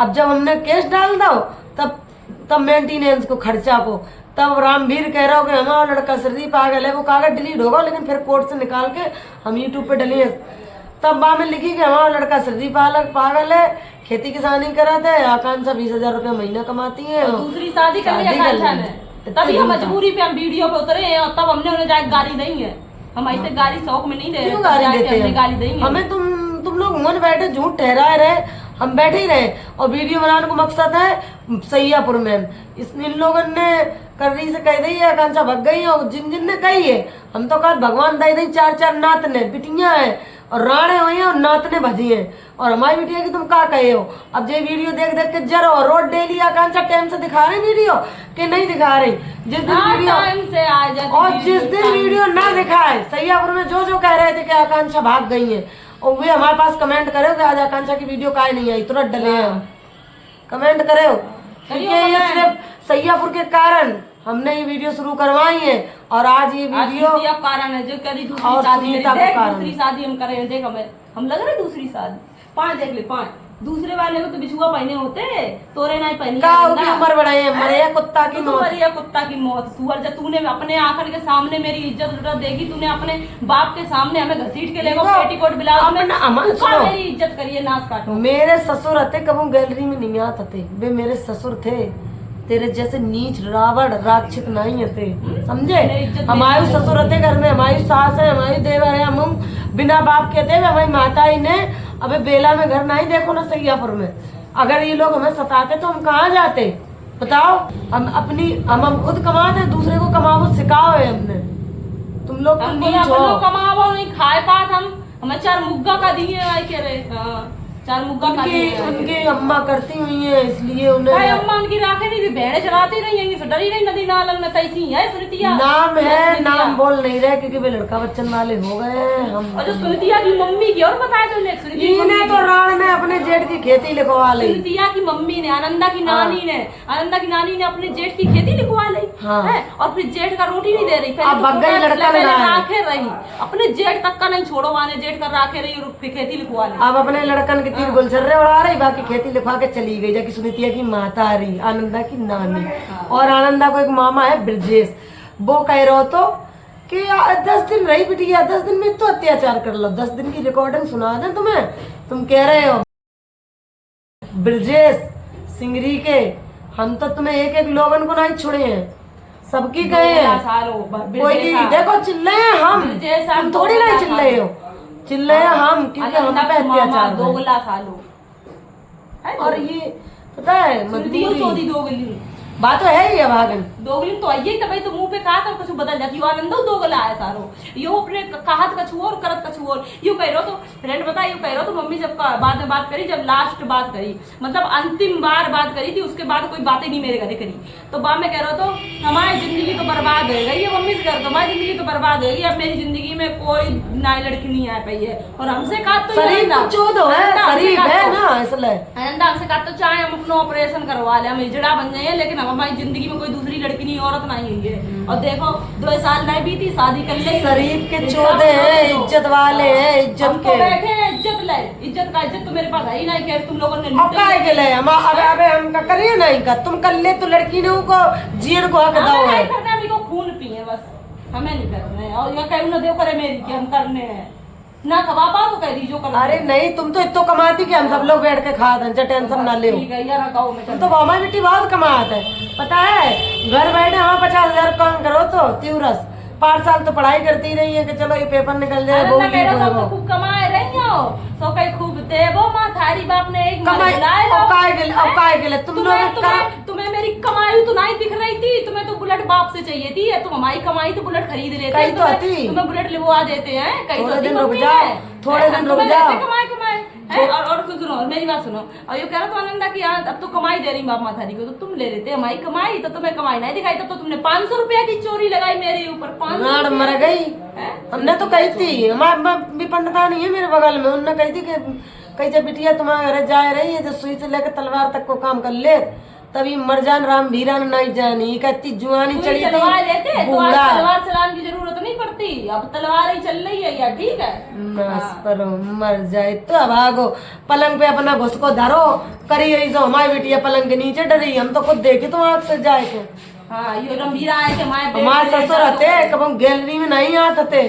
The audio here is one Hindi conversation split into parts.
अब जब हमने केस डाल दो तब तब मेंटेनेंस को खर्चा को, तब रामवीर कह रहा हो कि हमारा लड़का सर्दी पागल है, वो कागज डिलीट होगा लेकिन फिर कोर्ट से निकाल के हम यूट्यूब पे डलिए। तब वहां में लिखी कि हमारा लड़का सर्दी पागल है, खेती किसानी कराते है, आकांक्षा 20,000 रुपया महीना कमाती है, दूसरी शादी कर लिया आकांक्षा ने, तभी हम मजबूरी पे हम वीडियो पे उतरे हैं और तब हमने उन्हें जाके गाली नहीं है। हम ऐसे गाली शौक में नहीं दे रहे, गाली देते हैं, गाली देंगे हमें। तुम लोग मन बैठे झूठ ठहराए रहे, हम बैठे ही रहे। और वीडियो बनाने को मकसद है सैयापुर में इन लोगों ने कर्री से कह दी है, आकांक्षा भग गई है, और जिन ने कही है हम तो कहा भगवान दई दई 4 नातने बिटियां हैं और राणे हुई हैं और नातने भजी हैं, और हमारी बिटिया की तुम क्या कहे हो। अब ये वीडियो देख देख के जरो रोड डेली आकांक्षा टाइम से दिखा रहे वीडियो कि नहीं दिखा रही। जिस दिन वीडियो टाइम से आ जाती, और जिस दिन वीडियो ना दिखाए सैयापुर में जो कह रहे थे कि आकांक्षा भाग गई है, और वे हमारे पास कमेंट करे कि आज आकांक्षा की वीडियो काहे नहीं आई, तुरंत डले हैं हम। कमेंट करे हो क्योंकि ये सिर्फ सैयापुर के कारण हमने ये वीडियो शुरू करवाई है, और आज ये वीडियो कारण है जो करी दूसरी शादी, दूसरी शादी हम करे, देख हम लग रहे दूसरी शादी। 5 देख ले 5 दूसरे वाले को तो बिछुआ पहने होते, तोरे नहीं पहनी उम्र बढ़ाई है, मरे कुत्ता की मौत, मरिया कुत्ता की मौत। सुअर जब तूने अपने आंखन के सामने मेरी इज्जत लुटा देगी, तूने अपने बाप के सामने हमें घसीट के लेगा पेटीकोट ब्लाउज में, मेरी इज्जत करिए नाश काटो। मेरे ससुर आते कबू गैलरी में नहीं आते थे, वे मेरे ससुर थे, तेरे जैसे नीच रावण राक्षस नहीं थे, समझे। हमारे ससुर थे घर में, हमारी सास है, हमारी देवर है, हम बिना बाप के थे, हमारी माता ही ने अबे बेला में घर नहीं देखो ना सैयापुर में। अगर ये लोग हमें सताते तो हम कहाँ जाते बताओ। हम खुद कमाते, दूसरे को कमाओ सिखाओ है हमने। तुम लोग कमाओ नहीं खाए पात, हम हमें 4 मुग्गा का दिए कह रहे, 4 मुग्गा उनकी अम्मा करती हुई है इसलिए उन्हें अम्मा उनकी राखे नहीं, भेड़े चलाती रहेंगी, डरी नहीं नदी नालन में तैसी है सुनतिया। नाम है, नाम बोल नहीं रहे क्योंकि वे लड़का बच्चन वाले हो गए हैं हम। और जो सुनतिया की मम्मी की और बताया तो इन्हें तो राण में अपने जेठ की खेती लिखवा ली। सुनतिया की मम्मी ने, आनंदा की नानी ने, आनंदा की नानी ने अपने जेठ की खेती लिखवा ली है, और फिर जेठ का रोटी नहीं दे रही, राखे रही, अपने जेठ तक का नहीं छोड़ो, वाने जेठ का राखे रही, खेती लिखवा ली। अब अपने लड़कन तीर गुलछर्रे उड़ा रही, बाकी खेती लिखवा के चली गई, जाके सुनीतिया की माता आ रही, आनंदा की नानी। और आनंदा को एक मामा है ब्रजेश, वो कह रहे हो तो कि 10 दिन रही बिटिया, 10 दिन में तो अत्याचार कर लो, 10 दिन की रिकॉर्डिंग सुना दे तुम्हें। तुम कह रहे हो ब्रजेश सिंगरी के, हम तो तुम्हें एक एक लोगन को नहीं छोड़े हैं, सबकी कहे हैं। कोई देखो चिल्ले हम थोड़ी नहीं चिल्ले हो, चिल्ले हम क्योंकि हम पे अत्याचार 2 सालों। और ये पता है दोगली बात तो है ही भागन दोगली तो आई तभी तो मुंह पे कहा था कुछ बदल जाती है। आनंद दोगला है सारो, यो अपने कहत कछु और करत कछु और। यू कह रहे तो फ्रेंड बता, यू कह रहे तो मम्मी जब बाद में बात करी, जब लास्ट बात करी मतलब अंतिम बार बात करी थी, उसके बाद कोई बातें नहीं मेरे घरे करी। तो बाद में कह रहे तो हमारी जिंदगी तो बर्बाद हो गई है, मम्मी से कर, हमारी जिंदगी तो बर्बाद हो गई, अब मेरी जिंदगी में कोई नई लड़की नहीं आ पाई है। और हमसे कहा तो आनंदा हमसे कहा तो चाहे हम अपना ऑपरेशन करवा ले, हम इजड़ा बन जाए, लेकिन हमारी जिंदगी में कोई दूसरी लड़की नहीं, औरत नहीं हुई है। और देखो 2 साल नहीं बीती, शादी कर ले। शरीफ के चौधे हैं, इज्जत वाले हैं, इज्जत के बैठे हैं, इज्जत ले, इज्जत का इज्जत तो मेरे पास है ही नहीं। तुम लोगों ने के ले हम का करिए नहीं का, तुम कर ले तो लड़की ने को जीन को हक दो है, अभी को खून पिए बस, हमें नहीं करने। और ये कहूँ ना दे करे मेरी कि हम करने हैं ना खवा पा तो कह दी जो कर। अरे नहीं तुम तो इतना कमाती कि हम सब लोग बैठ के खा दें, टेंशन ना ले। तुम तो हमारी बेटी बहुत कमाते है, पता है घर बैठे हम 50,000 काम करो तो तिवरस 5 साल तो पढ़ाई करती रही है कि चलो ये पेपर निकल जाए, तो खूब कमाए रही हो तो कहीं खूब देवो माँ थारी बाप ने एक तुम लोग तुम्हें मेरी कमाई तो नहीं दिख रही थी, तुम्हें तो बुलेट बाप से चाहिए थी, तुम हमारी कमाई तो बुलेट खरीद लेते हैं, तुम्हें बुलेट लिखवा देते हैं। थोड़े दिन रुक जाओ, थोड़े दिन रुक जाओ। कमाए और सुनो मेरी बात सुनो, और ये कह रहा तो आनंदा की यार अब तो कमाई दे रही बाप माथारी को, तो तुम ले लेते हमारी कमाई, तो तुम्हें कमाई नहीं दिखाई, तो तुमने 500 रुपया की चोरी लगाई मेरे ऊपर। 500 मर गई। हमने तो कही थी, हमारे भी पंडिता नहीं है मेरे बगल में, उन्होंने कही थी कि कही जब बिटिया तुम्हारे घर जा रही है, जब सुई से लेकर तलवार तक को काम कर ले, तभी मरजान राम भीरा नहीं जानी, कहती जुआनी चढ़ी तलवार चलाने की जरूरत नहीं, नहीं पड़ती, अब तलवार ही चल रही है यार, ठीक है। नस पर मर जाए तो भागो, पलंग पे अपना घुस को धरो करी यही जो हमारी बेटिया पलंग के नीचे डरी, हम तो खुद देखे तो आँख से जाए के। हाँ ये रंभीरा है कि हमारे ससुर थे कब हम गैलरी में नहीं आते थे,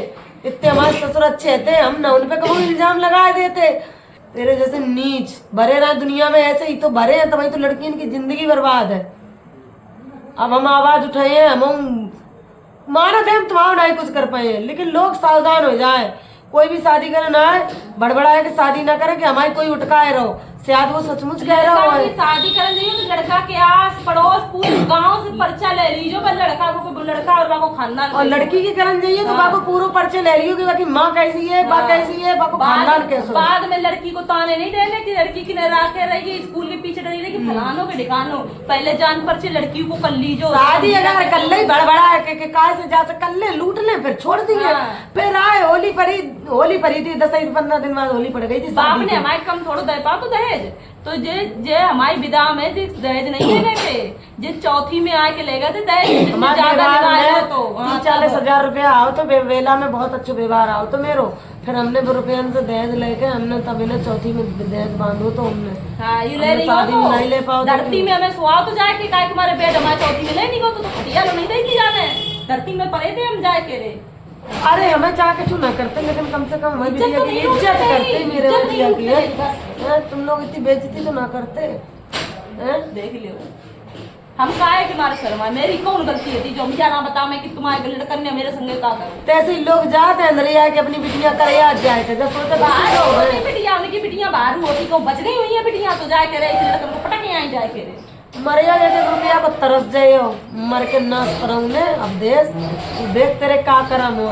इतने हमारे ससुर अच्छे थे, हम न उन पे कभी इल्जाम लगा देते। तेरे जैसे नीच भरे रहे दुनिया में, ऐसे ही तो भरे हैं, तो भाई तो लड़की इनकी जिंदगी बर्बाद है। अब हम आवाज उठाए हैं, हम मारा थे, हम तुम्हारा नहीं कुछ कर पाए, लेकिन लोग सावधान हो जाए, कोई भी शादी करे ना है बड़बड़ा है कि शादी ना करे कि हमारी कोई उठकाए रहो, शायद वो सचमुच कह रहा हो। शादी करने जाइए तो लड़का के आस पड़ोस पूरे गांव से पर्चा ले लीजिए, पर लड़का और खानदान, और लड़की की करन जाइए तो बाको पूरा पर्चे ले लियो कि बाकी माँ कैसी है, बा कैसी है, बाको खानदान कैसे। बाद में लड़की को ताने नहीं देने कि लड़की की राखे रहेगी, स्कूल के पीछे डरी रहेगी, फलानो के ढिकानो, पहले जान पर्चे लड़की को कर लीजो। शादी अगर कर ले बड़बड़ा है कि काय से जा से कर ले, लूट ले, फिर छोड़ दिए, फिर आए होली पड़ी थी 10-15 दिन बाद होली पड़ गई थी। बाप ने हमारे कम थोड़ा दे पा तो दहेज तो जे हमारी विदा में दहेज नहीं ले गए थे, जे चौथी में आके ले गए थे दहेज, तो 40,000 रुपया आओ तो बेला में बहुत अच्छा व्यवहार आओ तो मेरो, फिर हमने रुपये से दहेज लेके हमने तब इन्हें चौथी में दहेज बांधो तो हमने। हाँ ये ले रही हो तो नहीं ले पाओ, धरती में हमें सुहा तो जाए कि काय तुम्हारे बेड हमारे चौथी में ले नहीं हो तो खटिया नहीं देगी जाने, धरती में पड़े थे हम जाए के रे। अरे हमें चाह के ना करते, लेकिन कम से कम हमारी बिटिया की इज्जत करते, मेरे बिटिया की। तुम लोग इतनी बेइज्जती तो ना करते। देख लियो हम काहे के मारे शर्मा, मेरी कौन गलती थी जो मुझे ना बता मैं कि तुम्हारे लड़कन ने मेरे संगे का कर। तैसे लोग जाते हैं अंदर आके अपनी बिटिया कर याद जाए थे, जब सोचे बिटिया उनकी बिटिया बाहर होती को बच गई हुई है बिटिया, तो जाए के रे इस लड़कन को पटक आई जाए के रे मरिया जैसे रुपया को तरस जाए मर के नाश कराऊंगे। अब देश देख तेरे का करम हो,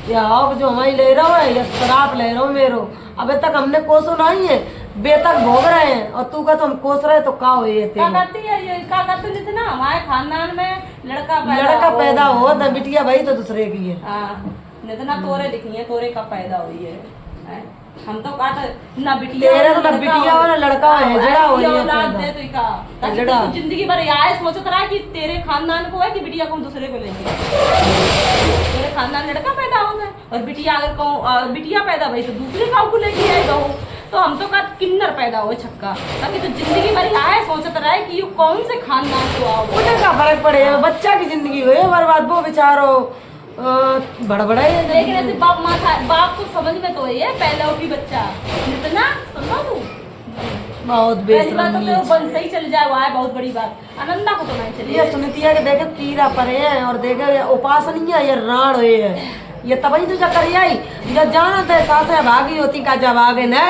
या आग जो हमारी ले रहा है या शराब ले रहा हूँ मेरो, अबे तक हमने कोसो नहीं है, बेतक भोग रहे हैं, और तू का तो हम कोस रहे तो का हो ये करती है ये का करते थे ना। हमारे खानदान में लड़का पैदा हो तो बिटिया भाई तो दूसरे की है। नितना तोरे दिखनी है, तोरे का पैदा हुई है, हम तो कहा था ना बिटिया तेरे तो ना बिटिया हो ना लड़का है, जड़ा हो औलाद दे तो का ताकि तू जिंदगी भर आए सोचत रहा कि तेरे खानदान को है कि बिटिया को हम दूसरे को लेंगे, तेरे खानदान लड़का पैदा होगा और बिटिया अगर कहूँ बिटिया पैदा भाई तो दूसरे गाँव को लेके आएगा हो, तो हम तो कहा किन्नर पैदा हो छक्का, ताकि तो जिंदगी भर आए सोचत रहा है कि ये कौन से खानदान को आओ, उन्हें का फर्क पड़े, बच्चा की जिंदगी हुई बर्बाद, वो बेचारो बड़ा है। लेकिन ऐसे बाप को समझ में तो है पहला उठी बच्चा इतना समझो तू बहुत बेशरम तो बन सही चल जाए वो है बहुत बड़ी बात, आनंदा को तो नहीं चली। ये सुनीतिया के देखे कीड़ा पड़े हैं और देखे उपासनीय ये राण हुए है, ये तभी तो कर आई जब जाना था सास भागी होती का जब आगे न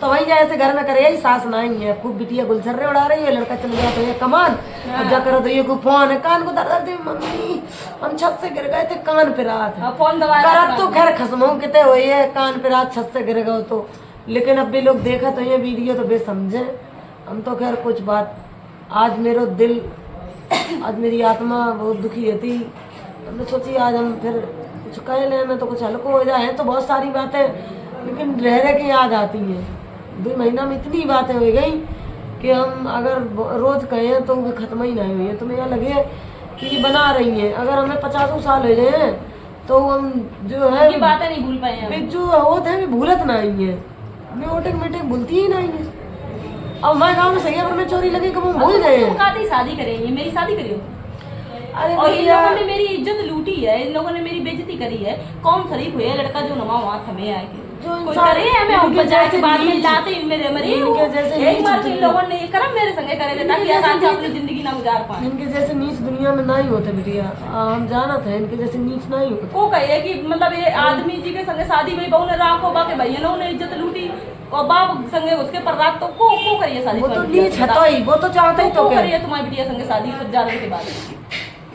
तो वही जैसे घर में करे सास नहीं है, खूब बिटिया गुलछर्रे उड़ा रही है, लड़का चल गया तो ये कमान अब जा करो तो ये को फोन है कान को दर्द थे, मम्मी हम छत से गिर गए थे कान पे रात फोन करत तो खैर खसमो कितने हुई है कान पे रात छत से गिर गए तो, लेकिन अब भी लोग देखा तो ये वीडियो तो बे समझे। हम तो खैर कुछ बात आज मेरा दिल आज मेरी आत्मा बहुत दुखी होती, हमने सोची आज हम फिर कुछ कह लें में तो कुछ हल्को हो जाए, तो बहुत सारी बातें लेकिन रह रह के याद आती हैं। 2 महीना में इतनी बातें हो गई कि हम अगर रोज कहें तो वो खत्म ही नहीं हुई है, तुम्हें यह लगे कि ये बना रही हैं, अगर हमें 50 साल हो गए हैं तो हम जो है बातें नहीं भूल पाए हैं, जो होते हैं भूलत नहीं है, मैं ऑटोमेटिक भूलती ही नहीं है। अब मैं गाँव में सही में चोरी लगी कब हम भूल गए हैं। शादी करेंगे मेरी शादी करियो, अरे और इन लोगों ने मेरी इज्जत लूटी है, इन लोगों ने मेरी बेइज्जती करी है, कौन शरीफ हुए लड़का जो नमा वहाँ थमे आए कोई करे है मैं ऊपर जाए के बाद में लाते इन मेरे मरी एक बार इन लोगों ने ये करम मेरे संगे करे थे ताकि आसान अपनी जिंदगी ना गुजार पाए। इनके जैसे नीच दुनिया में नहीं होते बिटिया, हम जाना था इनके जैसे नीच नहीं होते। वो कहिए कि मतलब ये आदमी जी के संगे शादी में बहू ने राखो बाके भैया ने इज्जत लूटी और बाप संगे उसके पर रात तो को करिए शादी, वो तो नीच है ही, वो तो चाहता ही तो करिए तुम्हारी बिटिया संगे शादी सब जाने के बाद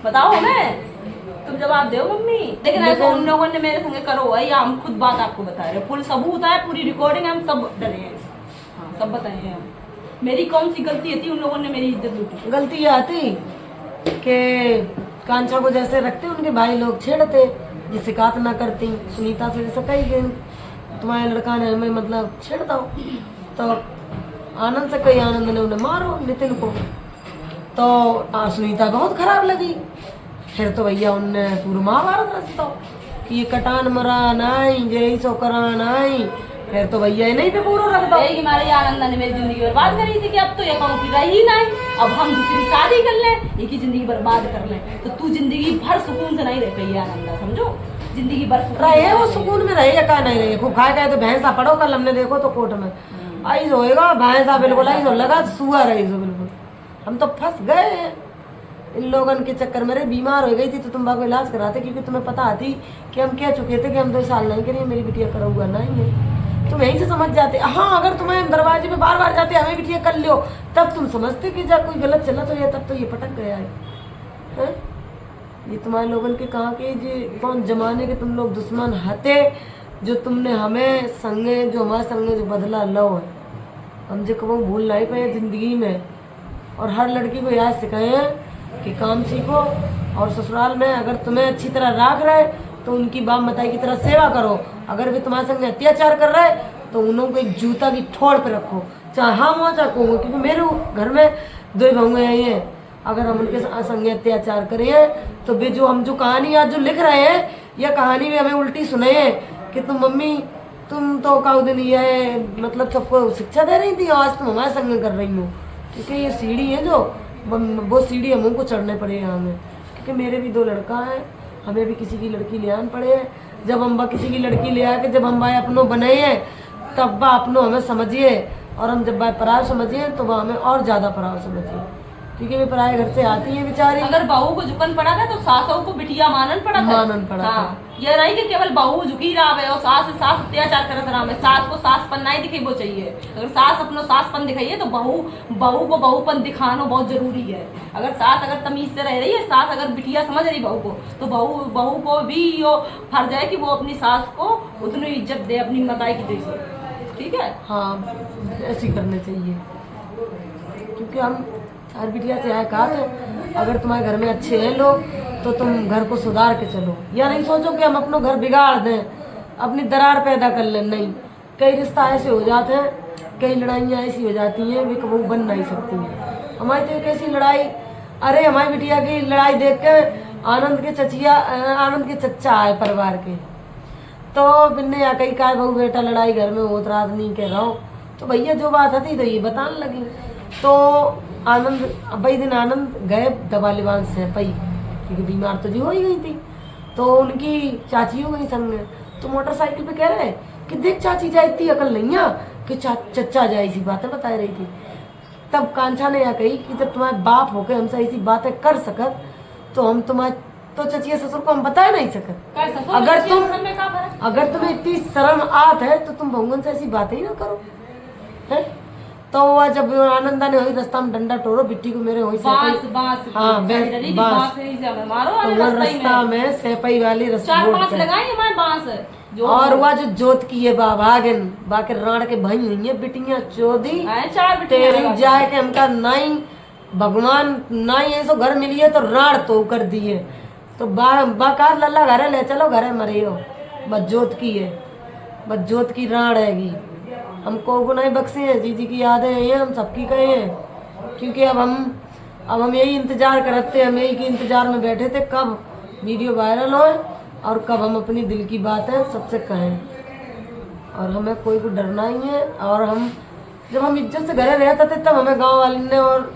बताओ हमें तुम जवाब दो मम्मी। लेकिन ऐसा उन लोगों ने मेरे संगे करो है या हम खुद बात आपको बता रहे, फुल सबूत है, पूरी रिकॉर्डिंग है, हम सब डरे हैं, हाँ सब बताए हैं मेरी कौन सी गलती थी, उन लोगों ने मेरी इज्जत लूटी। गलती आती कि कांचा को जैसे रखते उनके भाई लोग छेड़ते, ये शिकायत ना करती, सुनीता से जैसे कही गई तुम्हारे लड़का ने हमें मतलब छेड़ दो, तो आनंद से कही आनंद ने उन्हें मारो नितिन को, तो सुनीता बहुत खराब लगी, फिर तो भैया उनने पूरा महाभारत रचता कि ये कटान मरा नहीं, यही सो करा नहीं, फिर तो भैया नहीं पे पूरा रख दो। यही हमारी आनंदा ने मेरी जिंदगी बर्बाद करी थी कि अब तो ये कहूँ की रही नहीं, अब हम दूसरी शादी कर लें, एक ही जिंदगी बर्बाद कर लें। तो तू जिंदगी भर सुकून से नहीं रह पाई आनंदा, समझो, जिंदगी भर रहे वो सुकून में रहे या का नहीं रहे। खूब खाए खाए तो भैंसा पड़ो, कल हमने देखो तो कोर्ट में आई होएगा भैंसा, बिल्कुल आई हो लगा सुअर रही सो बिल्कुल। हम तो फंस गए हैं इन लोगन के चक्कर में। बीमार हो गई थी तो तुम बाको इलाज कराते, क्योंकि तुम्हें पता आती कि हम कह चुके थे कि हम 2 साल नहीं करिए, मेरी बिटिया करा हुआ नहीं है। तुम यहीं से समझ जाते। हाँ, अगर तुम्हें दरवाजे पे बार बार जाते हमें बिटिया कर लो, तब तुम समझते कि जब कोई गलत चला तो ये, तब तो ये पटक गया है। ये तुम्हारे लोगन के कहाँ के जो कौन जमाने के तुम लोग दुश्मन हते, जो तुमने हमें संगे, जो हमारे संगे जो बदला लो है, हम जो कभी भूल नहीं पाए जिंदगी में। और हर लड़की को याद सिखाए कि काम सीखो, और ससुराल में अगर तुम्हें अच्छी तरह राख रहे तो उनकी बाप मताई की तरह सेवा करो। अगर वे तुम्हारे संग अत्याचार कर रहे तो उन्हों को एक जूता की ठोड़ पे रखो, चाहे हम हो चाहे कहूँ, क्योंकि मेरे घर में 2 बहुएं हैं। अगर हम उनके संग अत्याचार करें तो वे जो हम जो कहानी आज जो लिख रहे हैं, यह कहानी भी हमें उल्टी सुने हैं कि तुम मम्मी तुम तो काउ दिन ये मतलब सबको शिक्षा दे रही थी, आज तुम हमारे संग कर रही हो। क्योंकि ये सीढ़ी है जो वो सीढ़ी हम उनको चढ़ने पड़े हैं हमें, क्योंकि मेरे भी 2 लड़का हैं, हमें भी किसी की लड़की ले आने पड़े हैं। जब हम किसी की लड़की ले आके जब हम अपनों बने हैं तब बा अपनों हमें समझिए, और हम जब पराव समझिए तो वह हमें और ज़्यादा पराव समझिए, क्योंकि वे पराए घर से आती है बेचारी। अगर बहू को झुकन पड़ा था तो सासों को बिटिया मानन पड़ा था। हाँ, ये नहीं कि केवल बहू झुकी रहा है और सास अत्याचार करत रहा है। सास को सासपन नहीं दिखाई वो चाहिए। अगर सास अपनो सासपन दिखाइए तो बहू को बहुपन दिखाना बहुत जरूरी है। अगर सास अगर तमीज से रह रही है, सास अगर बिटिया समझ रही बहू को, तो बहू को भी यो फर्ज है कि वो अपनी सास को उतनी इज्जत दे अपनी मताई की जैसे। ठीक है, हाँ, ऐसी करने चाहिए, क्योंकि हम हर बिटिया से आए कहा थे अगर तुम्हारे घर में अच्छे हैं लोग तो तुम घर को सुधार के चलो, या नहीं सोचो कि हम अपना घर बिगाड़ दें, अपनी दरार पैदा कर लें। नहीं, कई रिश्ता ऐसे हो जाते हैं, कई लड़ाइयाँ ऐसी हो जाती हैं वे कभी बन नहीं सकती हैं। हमारी तो एक ऐसी लड़ाई, अरे हमारी बिटिया की लड़ाई देख के आनंद के चच्चा आए परिवार के, तो बिन्ने या कई काय बहू बेटा लड़ाई घर में होत रात नहीं कह रहा हो, तो भैया जो बात थी तो ये बताने लगी। तो आनंद भाई दिन आनंद गए दवा लिवान से पई, क्योंकि बीमार तो जी हो ही गई थी, तो उनकी चाची हो गई संग, तो मोटरसाइकिल पे कह रहे कि देख चाची जाए, इतनी अकल नहीं है कि चच्चा जाए, सी बातें बता रही थी। तब कांचा ने यह कही कि जब तुम्हारे बाप होके हमसे ऐसी बातें कर सकत तो हम तुम्हारे तो चचिया ससुर को हम बता नहीं सकत। अगर तुम्हें इतनी शर्म आत है तो तुम भगवान से ऐसी बातें ही ना करो, है? तो वह जब आनंदा ने वही रास्ता में डंडा टोरो बिट्टी को मेरे वही रास्ता में सेपई वाली और वह जो जोत की है बाबागन बाके राण के भाई हुई है बिटिया चौधी तेरी जाए के हमका नाई भगवान नाई ऐसो घर मिली है तो राण तो कर दिए, तो बाकार लल्ला घरे ले चलो घरे मरे हो, बस जोत की है, बस जोत की राण हैगी। हमको गुनाह बख्शे हैं, जी की यादें हैं, हम सबकी कहे हैं, क्योंकि अब हम यही इंतजार करते, हम यही के इंतजार में बैठे थे कब वीडियो वायरल हो और कब हम अपनी दिल की बातें सबसे कहें। और हमें कोई को डरना ही है, और हम जब हम इज्जत से घरे रहते थे तब हमें गांव वाले ने और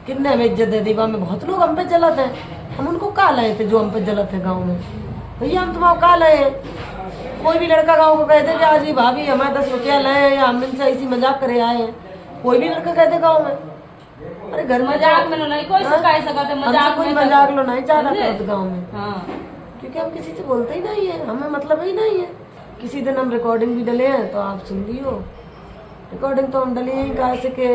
कितने हमें इज्जत दे दी। में बहुत लोग हम पे जलत हैं, हम उनको का लाए थे जो हम पे जलत है गाँव में, भैया हम तुम्हारा का लाए हैं। कोई भी लड़का गाँव को कहते कि आज ही भाभी हमारे 10 रुपया लाए या हम इनसे ऐसी मजाक करे आए हैं, कोई भी लड़का कहते गाँव में। अरे घर में मजाक में नहीं कोई सिखा सकते, मजाक कोई मजाक लो नहीं चाहता गाँव में, हाँ। क्योंकि हम किसी से बोलते ही नहीं है, हमें मतलब ही नहीं है। किसी दिन हम रिकॉर्डिंग भी डले हैं तो आप सुन लियो, रिकॉर्डिंग तो हम डले हैं कैसे के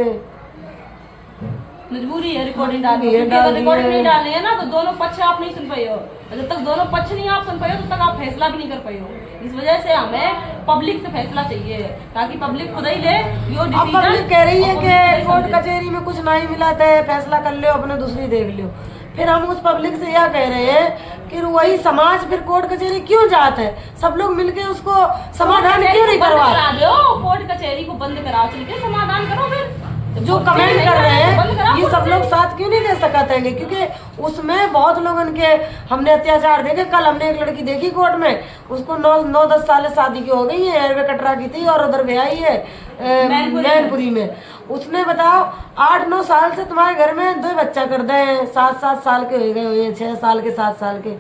मजबूरी है रिकॉर्डिंग डालनी, क्योंकि अगर रिकॉर्डिंग नहीं डालनी है ना तो दोनों पक्ष आप नहीं सुन पाए हो, जब तक दोनों पक्ष नहीं आप सुन पाए हो तब तक आप फैसला भी नहीं कर पाए हो। इस वजह से हमें पब्लिक से फैसला चाहिए ताकि पब्लिक खुद ही ले यो डिसीजन। पब्लिक कह रही है कि कोर्ट कचहरी में कुछ नहीं मिला था, फैसला कर लो अपने दूसरी देख लियो। फिर हम उस पब्लिक से यह कह रहे हैं कि वही समाज फिर कोर्ट कचहरी क्यों जाता है, सब लोग मिलके उसको समाधान क्यों नहीं करवा दो, कोर्ट कचहरी को बंद कराओ, चल के समाधान करो। फिर जो और कमेंट नहीं कर रहे बंद कराओ हैं ये सब उससे। लोग साथ क्यों नहीं दे सकते हैं? क्योंकि उसमें बहुत लोग उनके हमने अत्याचार देखे। कल हमने एक लड़की देखी कोर्ट में, उसको 9-10 साल शादी की हो गई है, एयरवे कटरा की थी और उधर ब्याही है मैनपुरी में। उसने बताओ 8-9 साल से तुम्हारे घर में 2 बच्चा कर दे हैं, 7-7 साल के हो गए हुए हैं, 6 साल के 7 साल के,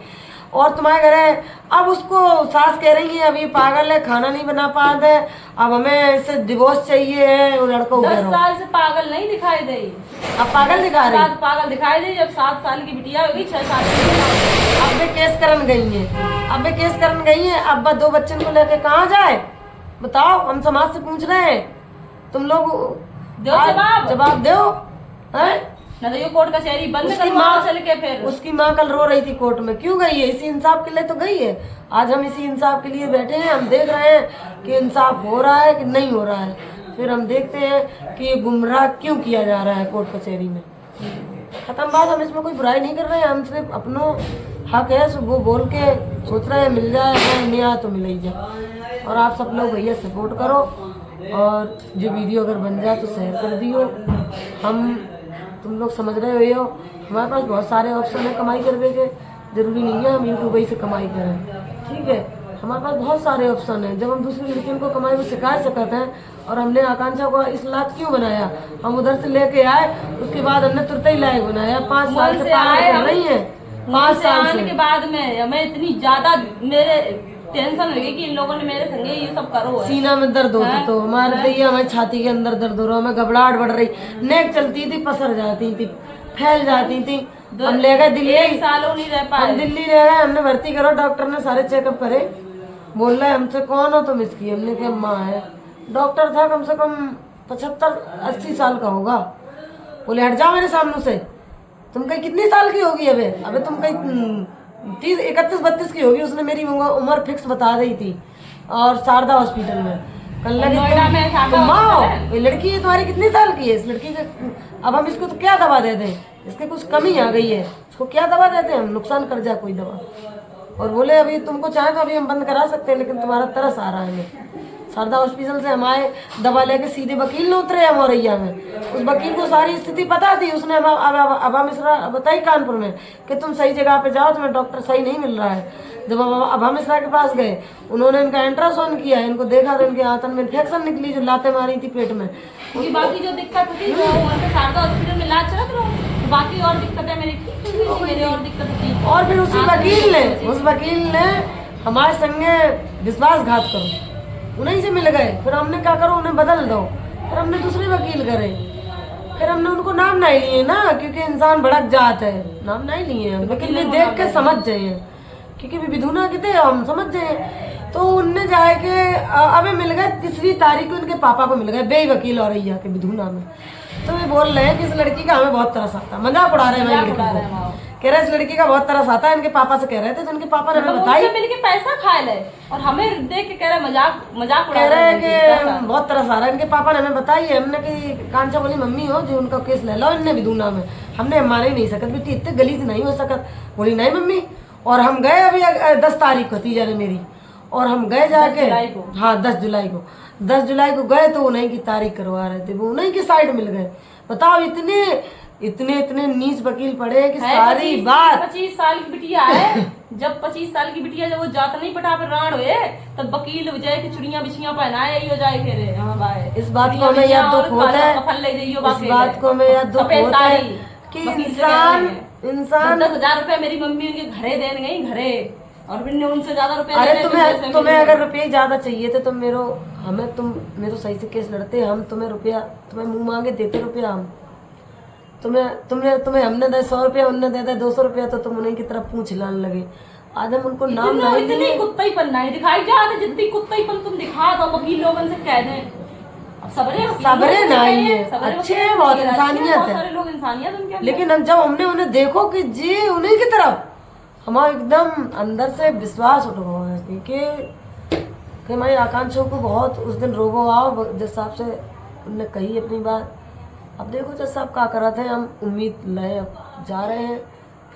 और तुम्हारे घर है। अब उसको सास कह रही है अभी पागल है, खाना नहीं बना पाते है, अब हमें इससे डिवोर्स चाहिए है। वो लड़का 10 साल से पागल नहीं दिखाई दे, अब पागल दिखा रही। बाद पागल दिखाई दे जब 7 साल की बिटिया होगी, 6 साल की। अब वे केस करन गई है, अब वे केस करन गई है, अब 2 बच्चों को लेके कहाँ जाए बताओ? हम समाज से पूछ रहे हैं, तुम लोग दो जवाब दो है। न तो ये कोर्ट कचहरी बंद उसकी करवाओ माँ चल के फिर। उसकी माँ कल रो रही थी कोर्ट में, क्यों गई है? इसी इंसाफ के लिए तो गई है। आज हम इसी इंसाफ के लिए बैठे हैं, हम देख रहे हैं कि इंसाफ हो रहा है कि नहीं हो रहा है। फिर हम देखते हैं कि ये गुमराह क्यों किया जा रहा है कोर्ट कचहरी में। खत्म बात, हम इसमें कोई बुराई नहीं कर रहे हैं, हम सिर्फ अपनो हक है वो बोल के सोच रहे हैं मिल जाए, नहीं आया तो मिल ही जाए। और आप सब लोग भैया सपोर्ट करो, और जो वीडियो अगर बन जाए तो शेयर कर दियो। हम तुम लोग समझ रहे हो हमारे पास बहुत सारे ऑप्शन है कमाई करने के, जरूरी नहीं है हम यूट्यूब ही से कमाई करें, ठीक है? हमारे पास बहुत सारे ऑप्शन हैं। जब हम दूसरी लड़कियों को कमाई में सिखा सकते हैं, और हमने आकांक्षा को इस लायक क्यों बनाया? हम उधर से लेके आए, उसके बाद हमने तुरंत ही लायक बनाया। 5 साल से पागल कर रही है, 5 साल आने के बाद में हमें इतनी ज्यादा मेरे टेंशन हो गई कि इन लोगों ने मेरे संगे ये सब करो है। सीना में दर्द होता तो हमारे दैया हमारी छाती के अंदर दर्द हो रहा, हमें घबराहट बढ़ रही, नेक चलती थी, पसर जाती थी, फैल जाती थी। हम ले गए दिल्ली, 1 सालों नहीं रह पाए। हम दिल्ली ले गए, हमने भर्ती करो, डॉक्टर ने सारे चेकअप करे, बोल रहे हमसे कौन हो तुम इसकी? हमने कहा माँ है। डॉक्टर था कम से कम 75-80 साल का होगा। बोले हट जाओ मेरे सामने से, तुम कहीं कितनी साल की होगी? अबे तुम कहीं 31-32 की होगी। उसने मेरी उम्र फिक्स बता दी थी, और शारदा हॉस्पिटल में कल लगे तुम माँ हो, ये लड़की है तुम्हारी कितनी साल की है? इस लड़की का अब हम इसको तो क्या दवा दे दें? इसके कुछ कमी आ गई है, इसको क्या दवा देते हैं हम? नुकसान कर जाए कोई दवा। और बोले अभी तुमको चाहे तो अभी हम बंद करा सकते हैं, लेकिन तुम्हारा तरस आ रहा है हमें। शारदा हॉस्पिटल से हम आए, दवा लेके सीधे वकील ने उतरे हैं मोरैया में। उस वकील को सारी स्थिति पता थी, उसने अबा मिश्रा बताई कानपुर में कि तुम सही जगह पे जाओ, तुम्हें डॉक्टर सही नहीं मिल रहा है। जब अबा मिश्रा के पास गए, उन्होंने इनका अल्ट्रासाउंड किया, इनको देखा तो इनके आंतन में इन्फेक्शन निकली जो लाते मारी थी पेट में। क्योंकि बाकी जो दिक्कत थी वो उनके शारदा हॉस्पिटल में इलाज चलत रहो, तो बाकी और दिक्कतें मेरी ठीक थी, मेरी और दिक्कत थी। और फिर उस वकील ने हमारे संगे विश्वासघात करो, उन्हीं से मिल गए। फिर हमने क्या करो, उन्हें बदल दो। फिर हमने दूसरे वकील करे, फिर हमने उनको नाम नहीं लिए ना, क्योंकि इंसान भड़क जाता है, नाम नहीं लिए हम, लेकिन ये देख के समझ जाए, क्योंकि विधुना कितने हम समझ जाए। तो उनने जाए के अबे मिल गए 3 तारीख को इनके पापा को मिल गए बे वकील और के विधुना में। तो वे बोल रहे हैं कि इस लड़की का हमें बहुत तरस आता है, मजाक उड़ा रहे हैं लड़की को, कह रहे इस लड़की का बहुत तरस आता है। इनके पापा से कह रहे थे, तो इनके पापा ने हमें बताई, मिलके पैसा खा ले और हमें देख के कह रहे मजाक उड़ा कह रहे हैं कि बहुत तरस आ रहा है। इनके पापा ने हमें बताई है। हमने कि कांचा बोली मम्मी हो जो उनका केस ले लो इनने विधुना में, हमने मान ही नहीं सकत बेटी, इतने गलीज नहीं हो सकत। बोली नहीं मम्मी। और हम गए अभी 10 तारीख को, तीजा ने मेरी, और हम गए जाके, हाँ 10 जुलाई को गए, तो उन्हीं की तारीख करवा रहे थे, वो उन्हीं की साइड मिल गए। बताओ इतने नीच वकील पड़े कि सारी बात। 25 साल की बिटिया है, जब 25 साल की बिटिया जब वो जात नहीं पटा पे राण हुए, तब वकील हो जाए कि चुड़ियां बिछियां पहनाए ही हो जाए फिर। हाँ भाई, इस बात को हमें याद दुख होता है, इस बात को हमें याद दुख होता है कि इंसान 10,000 रुपए मेरी मम्मी उनके घरे देने गई, घरे, और फिर उनसे ज्यादा रुपए। अरे तुम्हें अगर रुपये ज्यादा चाहिए थे तो मेरे सही से केस लड़ते, हम तुम्हें मुंह मांगे देते रुपया। हम तुम्हें हमने दे 100 रुपया, उनने दे 200 रुपया, तो तुम उन्हीं की तरफ पूछ हिलाने लगे। आज हम उनको नाम नहीं दिए, कुत्ताईपन नहीं दिखाई जाते, जितनी कुत्ताईपन तुम दिखा दो वकील लोगन से कह दें। सबरे नहीं है, अच्छे हैं, बहुत इंसानियत है, सारे लोग इंसानियत उनके। लेकिन हम जब हमने उन्हें देखो कि जी उन्हीं की तरफ, हमारा एकदम अंदर से विश्वास उठ गया है, क्योंकि हमारी आकांक्षा को बहुत उस दिन रोबो आओ जिस हिसाब से उनने कही अपनी बात। अब देखो जब साहब क्या कर रहे थे, हम उम्मीद लाए, अब जा रहे हैं,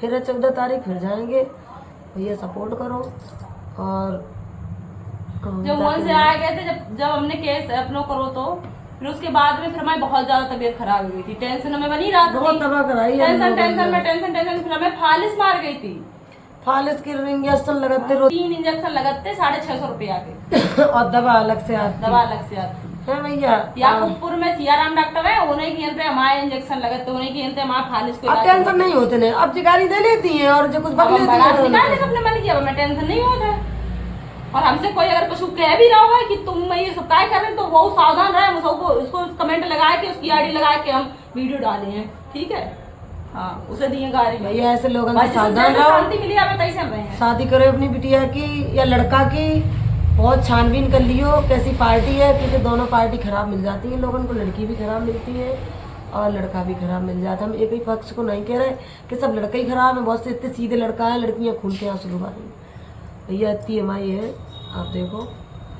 फिर 14 तारीख फिर जाएंगे। भैया सपोर्ट करो। और जब मन से आ गए थे, जब हमने केस अपनों करो तो फिर उसके बाद में फिर हमारी बहुत ज्यादा तबीयत खराब हो गई थी, टेंशन में बनी रात बहुत तबाह कराई है टेंशन टेंशन फिर हमें फालिस मार गई थी। फालिस की इंजेक्शन लगाते रोज 3 इंजेक्शन लगाते 650 रुपया के और दवा अलग से आती दवा अलग से आती है भैया। याकूबपुर में सियाराम डॉक्टर है, उन्हीं के यंत्र हमारे इंजेक्शन लगाते, उन्हीं के यंत्र हमारे फालिस को अब टेंशन नहीं होते ने, अब जिगारी दे लेती है और जो कुछ बक लेती है तो निकाल अपने मन की, अब हमें टेंशन नहीं होता है। और हमसे कोई अगर कुछ कह भी रहा हुआ है कि तुम ये सब काय कर रहे हैं तो वो सावधान रहे, हम सबको उसको कमेंट लगा के उसकी आईडी लगा के हम वीडियो डाले हैं, ठीक है। हाँ उसे दिए गाड़ी में। भैया ऐसे लोगों से सावधान रहो। शांति मिली हमें तैसे हम रहे हैं। शादी करो अपनी बिटिया की या लड़का की, बहुत छानबीन कर लियो कैसी पार्टी है, क्योंकि दोनों पार्टी खराब मिल जाती है लोगों को, लड़की भी खराब मिलती है और लड़का भी खराब मिल जाता है। हम एक ही पक्ष को नहीं कह रहे कि सब लड़के ही खराब है, बहुत से इतने सीधे लड़का है, लड़कियां खून के आंसू डुबा रही हैं। भैया इतनी एमआई है, आप देखो।